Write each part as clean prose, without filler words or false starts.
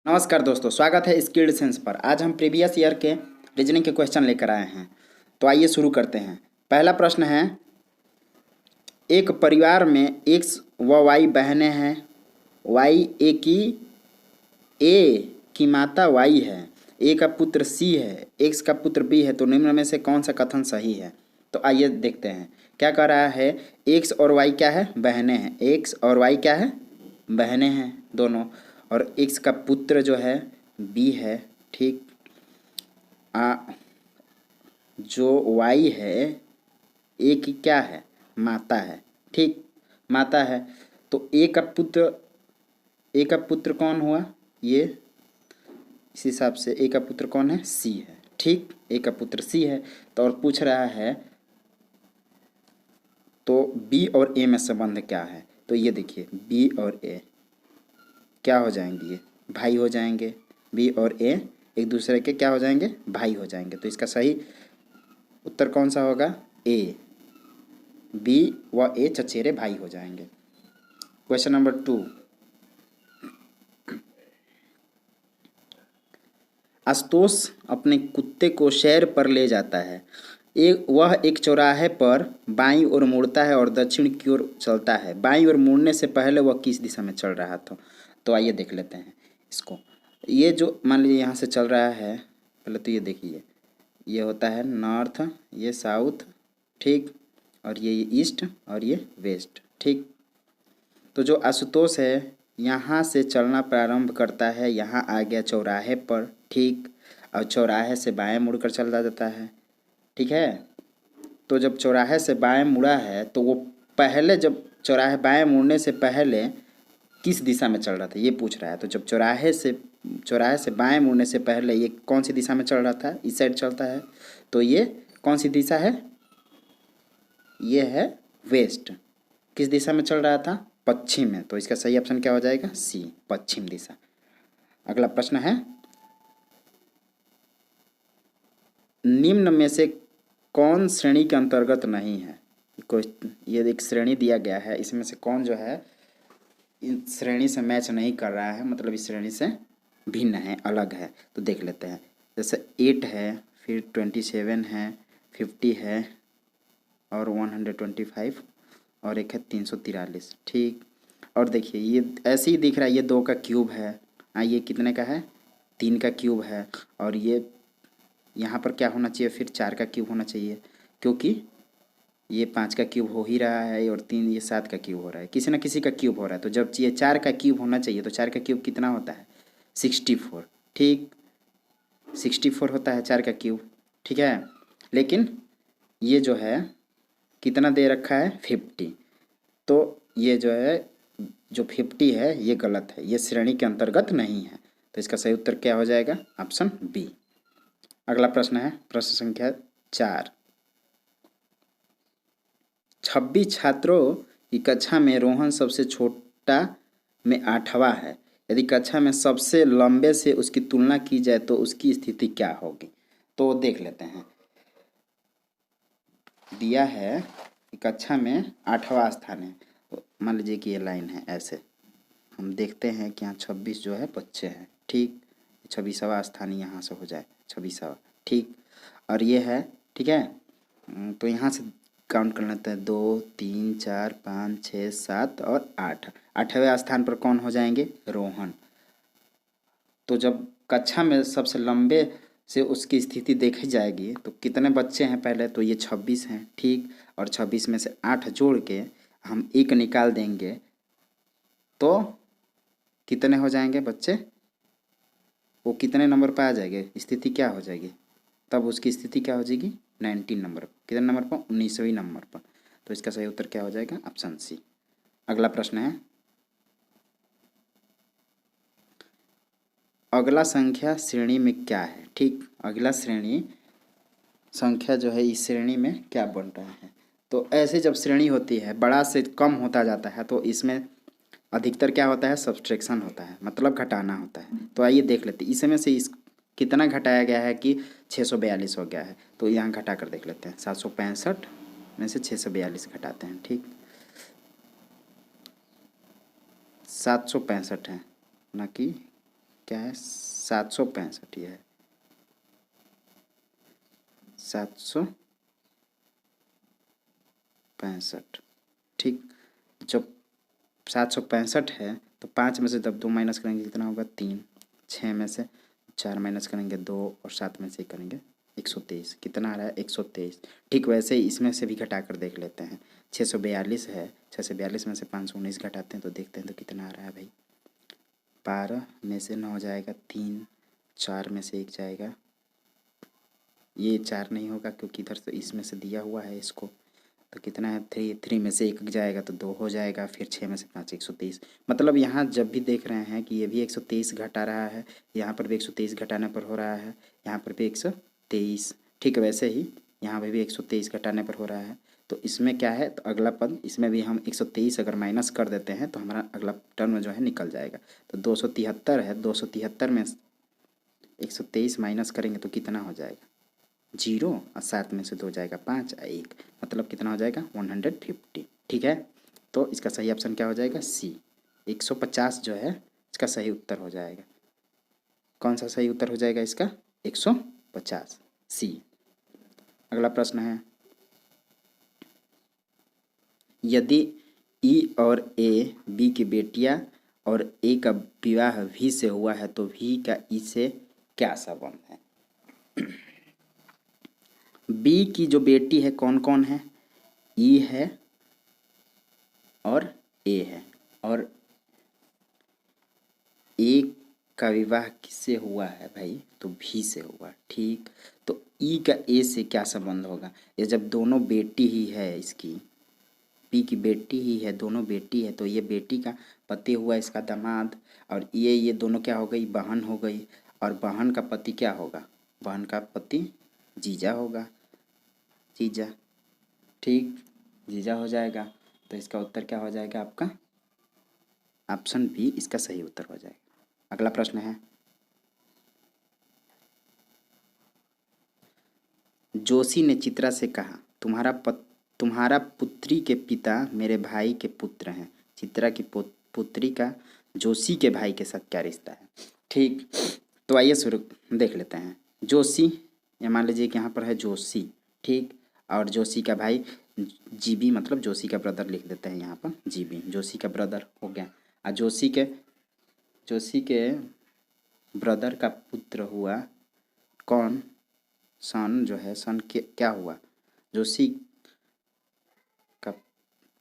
नमस्कार दोस्तों, स्वागत है स्किल्ड सेंस पर। आज हम प्रीवियस ईयर के रीजनिंग के क्वेश्चन लेकर आए हैं। तो आइए शुरू करते हैं। पहला प्रश्न है, एक परिवार में एक्स व वाई बहनें हैं। वाई ए की माता वाई है, ए का पुत्र सी है, एक्स का पुत्र बी है, तो निम्न में से कौन सा कथन सही है? तो आइए देखते हैं क्या कह रहा है। एक्स और वाई क्या है? बहनें हैं। एक्स और वाई क्या है? बहनें हैं दोनों। और एक्स का पुत्र जो है बी है, ठीक। जो वाई है, ए की क्या है? माता है, ठीक, माता है। तो ए का पुत्र कौन हुआ? ये इस हिसाब से ए का पुत्र कौन है? सी है, ठीक। ए का पुत्र सी है। तो और पूछ रहा है तो बी और ए में संबंध क्या है? तो ये देखिए, बी और ए क्या हो जाएंगे? ये भाई हो जाएंगे। बी और ए एक दूसरे के क्या हो जाएंगे? भाई हो जाएंगे। तो इसका सही उत्तर कौन सा होगा? ए। बी व ए चचेरे भाई हो जाएंगे। क्वेश्चन नंबर 2, आशुतोष अपने कुत्ते को सैर पर ले जाता है। वह एक चौराहे पर बाईं ओर मुड़ता है और दक्षिण की ओर चलता है। बाईं ओर मुड़ने से पहले वह किस दिशा में चल रहा था? तो आइए देख लेते हैं इसको। ये जो मान लीजिए यहाँ से चल रहा है, पहले तो ये देखिए, ये होता है नॉर्थ, ये साउथ, ठीक, और ये ईस्ट और ये वेस्ट, ठीक। तो जो आशुतोष है यहाँ से चलना प्रारंभ करता है, यहाँ आ गया चौराहे पर, ठीक, और चौराहे से बाएं मुड़कर चला जाता है, ठीक है। तो जब चौराहे से बाएं मुड़ा है तो वो पहले, जब चौराहे बाएं मुड़ने से पहले किस दिशा में चल रहा था ये पूछ रहा है। तो जब चौराहे से बाएं मुड़ने से पहले ये कौन सी दिशा में चल रहा था? इस साइड चलता है। तो ये कौन सी दिशा है? ये है वेस्ट। किस दिशा में चल रहा था? पश्चिम में। तो इसका सही ऑप्शन क्या हो जाएगा? सी, पश्चिम दिशा। अगला प्रश्न है, निम्न में से कौन श्रेणी के अंतर्गत नहीं है? ये एक श्रेणी दिया गया है, इसमें से कौन जो है इस श्रेणी से मैच नहीं कर रहा है, मतलब इस श्रेणी से भिन्न है, अलग है। तो देख लेते हैं। जैसे 8 है, फिर 27 है, 50 है, और 125, और एक है 343, ठीक। और देखिए ये ऐसे ही दिख रहा है, ये 2 का क्यूब है। ये कितने का है? 3 का क्यूब है। और ये यहाँ पर क्या होना चाहिए? फिर 4 का क्यूब होना चाहिए, क्योंकि ये 5 का क्यूब हो ही रहा है, और 3 ये 7 का क्यूब हो रहा है, किसी ना किसी का क्यूब हो रहा है। तो जब ये 4 का क्यूब होना चाहिए, तो 4 का क्यूब कितना होता है? 64, ठीक, 64 होता है 4 का क्यूब, ठीक है। लेकिन ये जो है कितना दे रखा है? 50। तो ये जो है, जो 50 है ये गलत है, ये श्रेणी के अंतर्गत नहीं है। तो इसका सही उत्तर क्या हो जाएगा? Option B. अगला प्रश्न है, प्रश्न संख्या 4। 26 छात्रों की कक्षा में रोहन सबसे छोटा में 8वां है। यदि कक्षा में सबसे लंबे से उसकी तुलना की जाए तो उसकी स्थिति क्या होगी? तो देख लेते हैं। दिया है कि कक्षा में 8वां स्थान है। मान लीजिए कि ये लाइन है, ऐसे हम देखते हैं कि यहाँ 26 जो है बच्चे हैं, ठीक। 26वां स्थान यहाँ से हो जाए, 26वां, ठीक। और ये है, ठीक है। तो यहाँ से काउंट कर लेते हैं, 2 3 4 5 6 7 और 8। 8वें स्थान पर कौन हो जाएंगे? रोहन। तो जब कक्षा में सबसे लंबे से उसकी स्थिति देखी जाएगी तो कितने बच्चे हैं? पहले तो ये 26 हैं, ठीक। और 26 में से 8 जोड़ के हम 1 निकाल देंगे तो कितने हो जाएंगे बच्चे? वो कितने नंबर पर आ जाएंगे? स्थिति क्या हो जाएगी? तब उसकी स्थिति क्या हो जाएगी? 19 नंबर। कितने नंबर पर? 19वें नंबर पर। तो इसका सही उत्तर क्या हो जाएगा? Option C. अगला प्रश्न है, अगला संख्या श्रेणी में क्या है? ठीक, अगला श्रेणी संख्या जो है इस श्रेणी में क्या बन रहा है? तो ऐसे जब श्रेणी होती है, बड़ा से कम होता जाता है, तो इसमें अधिकतर क्या होता है? सब्सट्रैक्शन होता है, मतलब घटाना होता है। तो आइए देख लेते हैं इसमें से इस कितना घटाया गया है कि 642 हो गया है। तो यहाँ घटा कर देख लेते हैं। 765 में से 642 घटाते हैं, ठीक। 765 है, ना कि क्या है 765, ये है 765। ठीक, जब 765 है तो 5 में से जब 2 माइनस करेंगे कितना होगा 3, 6 में से 4 माइनस करेंगे 2 और 7 में से करेंगे 123। कितना आ रहा है 123। ठीक वैसे ही इसमें से भी घटा कर देख लेते हैं। 642 है, 642 में से 519 घटाते हैं तो देखते हैं तो कितना आ रहा है भाई। 12 में से 9 जाएगा 3, 4 में से 1 जाएगा, ये 4 नहीं होगा क्योंकि इधर से इसमें से दिया हुआ है इसको, तो कितना है 3, 3 में से 1 जाएगा तो 2 हो जाएगा, फिर 6 में से 5 123। मतलब यहाँ जब भी देख रहे हैं कि ये भी 123 घटा रहा है, यहाँ पर भी 123 घटाने पर हो रहा है, यहाँ पर भी 123। ठीक वैसे ही यहाँ पर भी 123 घटाने पर हो रहा है। तो इसमें क्या है, तो अगला पद इसमें भी हम 123 अगर माइनस कर देते हैं तो हमारा अगला टर्म जो है निकल जाएगा। तो 273 है, 273 में 123 माइनस करेंगे तो कितना हो जाएगा 0 और 7 में से 2 जाएगा 5 और 1, मतलब कितना हो जाएगा 150। ठीक है, तो इसका सही ऑप्शन क्या हो जाएगा सी, 150 जो है इसका सही उत्तर हो जाएगा। कौन सा सही उत्तर हो जाएगा इसका 150 सी। अगला प्रश्न है, यदि ई और ए बी की बेटियां और ए का विवाह वी से हुआ है तो वी का ई से क्या संबंध है। बी की जो बेटी है कौन कौन है, ई है और ए है, और ए का विवाह किससे हुआ है भाई, तो भी से हुआ। ठीक, तो ई का ए से क्या संबंध होगा, ये जब दोनों बेटी ही है इसकी, पी की बेटी ही है, दोनों बेटी है, तो ये बेटी का पति हुआ इसका दामाद, और ये दोनों क्या हो गई बहन हो गई, और बहन का पति क्या होगा, बहन का पति जीजा होगा, जीजा। ठीक, जीजा हो जाएगा, तो इसका उत्तर क्या हो जाएगा आपका ऑप्शन बी इसका सही उत्तर हो जाएगा। अगला प्रश्न है, जोशी ने चित्रा से कहा तुम्हारा पुत्री के पिता मेरे भाई के पुत्र हैं। चित्रा की पुत्री का जोशी के भाई के साथ क्या रिश्ता है। ठीक, तो आइए शुरू देख लेते हैं। जोशी, ये मान लीजिए कि यहाँ पर है जोशी, ठीक, और जोशी का भाई जीबी, मतलब जोशी का ब्रदर लिख देते हैं यहाँ पर जीबी, जोशी का ब्रदर हो गया। और जोशी के ब्रदर का पुत्र हुआ कौन, सन जो है, सन क्या हुआ जोशी का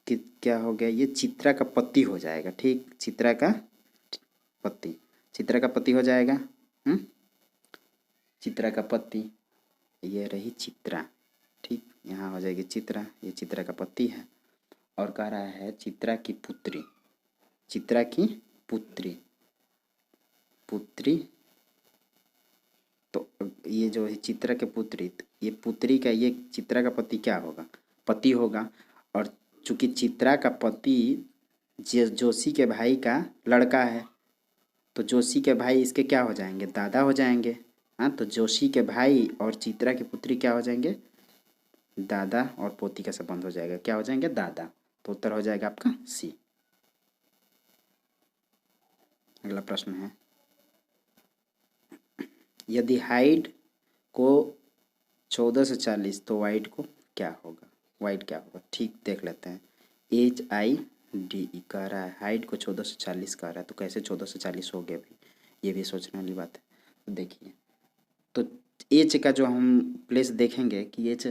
क्या हो गया, ये चित्रा का पति हो जाएगा। ठीक, चित्रा का पति हो जाएगा। चित्रा का पति, ये रही चित्रा। ठीक, यहाँ हो जाएगी चित्रा, ये चित्रा का पति है, और कह रहा है चित्रा की पुत्री, चित्रा की पुत्री, तो ये जो है चित्रा के पुत्री, ये पुत्री का ये चित्रा का पति क्या होगा, पति होगा, और चूंकि चित्रा का पति जोशी के भाई का लड़का है, तो जोशी के भाई इसके क्या हो जाएंगे, दादा हो जाएंगे। हाँ, तो जोशी के भाई और चित्रा की पुत्री क्या हो जाएंगे, दादा और पोती का संबंध हो जाएगा, क्या हो जाएंगे दादा। तो उत्तर हो जाएगा आपका सी। अगला प्रश्न है, यदि हाइट को 14 से 40 तो वाइड को क्या होगा, वाइड क्या होगा। ठीक, देख लेते हैं। HID कह रहा है, हाइट को 14 से 40 कह रहा है, तो कैसे 14 से 40 हो गया भाई, ये भी सोचने वाली बात है। तो देखिए, तो एच का जो हम प्लेस देखेंगे कि एच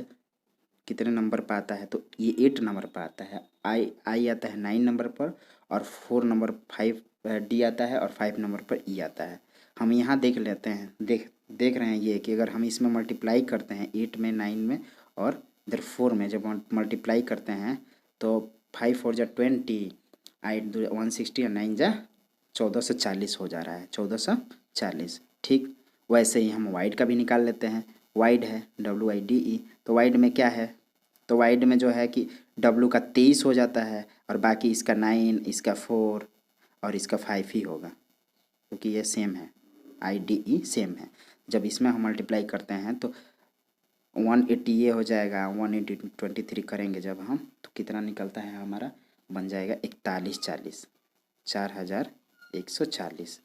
कितने नंबर पर आता है, तो ये 8 नंबर पर आता है, आई आता है 9 नंबर पर, और 4 नंबर 5 डी आता है, और 5 नंबर पर ई आता है। हम यहाँ देख लेते हैं, देख रहे हैं ये कि अगर हम इसमें मल्टीप्लाई करते हैं 8 में 9 में और इधर 4 में, जब मल्टीप्लाई करते हैं तो 5 4 जा 20, 8 160 और 9 जा 14 से 40 हो जा रहा है, 14 से 40। ठीक, वैसे ही हम वाइड का भी निकाल लेते हैं। वाइड है WIDE, तो वाइड में क्या है, तो वाइड में जो है कि W का 23 हो जाता है, और बाकी इसका 9, इसका 4 और इसका 5 ही होगा, क्योंकि ये सेम है, IDE सेम है। जब इसमें हम मल्टीप्लाई करते हैं तो 180 ये हो जाएगा, 180 23 करेंगे जब हम, तो कितना निकलता है हमारा, बन जाएगा 4140, 4140।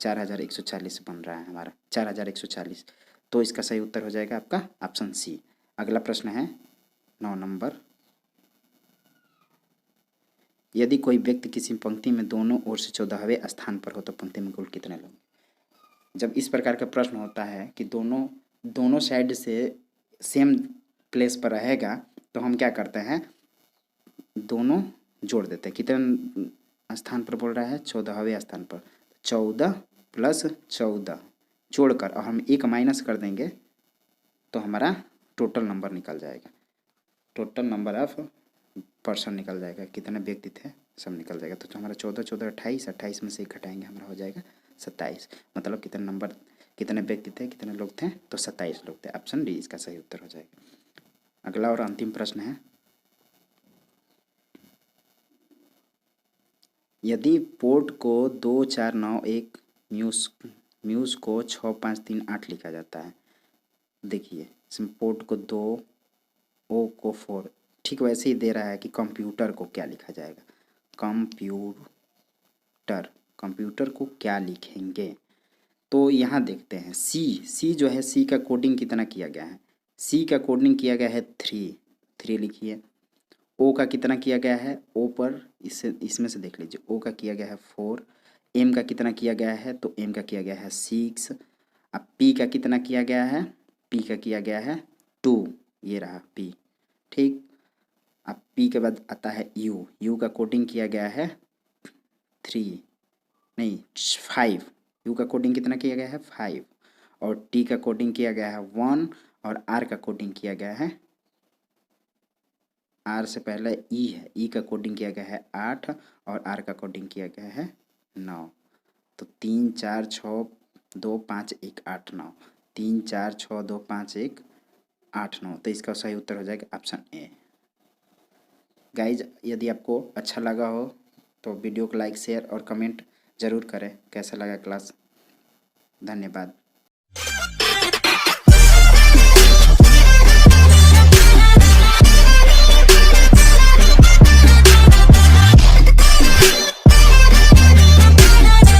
4140 बन रहा है हमारा 4140। तो इसका सही उत्तर हो जाएगा आपका ऑप्शन सी। अगला प्रश्न है 9 नंबर। यदि कोई व्यक्ति किसी पंक्ति में दोनों ओर से 14वें स्थान पर हो तो पंक्ति में कुल कितने लोग? जब इस प्रकार का प्रश्न होता है कि दोनों साइड से सेम प्लेस पर रहेगा तो हम क्या करते हैं, दोनों जोड़ देते हैं। कितने स्थान पर बोल रहा है? 14वें स्थान पर। 14 + 14 जोड़कर और हम एक माइनस कर देंगे तो हमारा टोटल नंबर निकल जाएगा। टोटल नंबर ऑफ पर्सन निकल जाएगा, कितने व्यक्ति थे सब निकल जाएगा। तो हमारा 14 14 28, 28 में से एक घटाएंगे हमारा हो जाएगा 27। मतलब कितने व्यक्ति थे, कितने लोग थे? तो 27 लोग थे। ऑप्शन डी इसका सही उत्तर हो जाएगा। अगला और अंतिम प्रश्न है, यदि पोर्ट को 2491 म्यूज़ को 6538 लिखा जाता है। देखिए इसमें पोर्ट को 2, ओ को 4, ठीक वैसे ही दे रहा है कि कंप्यूटर को क्या लिखा जाएगा। कंप्यूटर को क्या लिखेंगे? तो यहाँ देखते हैं सी जो है, सी का कोडिंग कितना किया गया है? सी का कोडिंग किया गया है 3 लिखिए। ओ का कितना किया गया है? ओ पर इसमें से देख लीजिए, ओ का किया गया है 4। एम का कितना किया गया है? तो एम का किया गया है 6। अब पी का कितना किया गया है? पी का किया गया है 2, ये रहा पी, ठीक। अब पी के बाद आता है यू का कोडिंग किया गया है 5। यू का कोडिंग कितना किया गया है? 5। और टी का कोडिंग किया गया है 1। और आर का कोडिंग किया गया है, आर से पहले ई है, ई का कोडिंग किया गया है 8 और आर का कोडिंग किया गया है 9। तो 3 4 6 2 5 1 8 9, 3 4 6 2 5 1 8 9। तो इसका सही उत्तर हो जाएगा ऑप्शन ए। गाइज यदि आपको अच्छा लगा हो तो वीडियो को लाइक शेयर और कमेंट ज़रूर करें। कैसा लगा क्लास? धन्यवाद।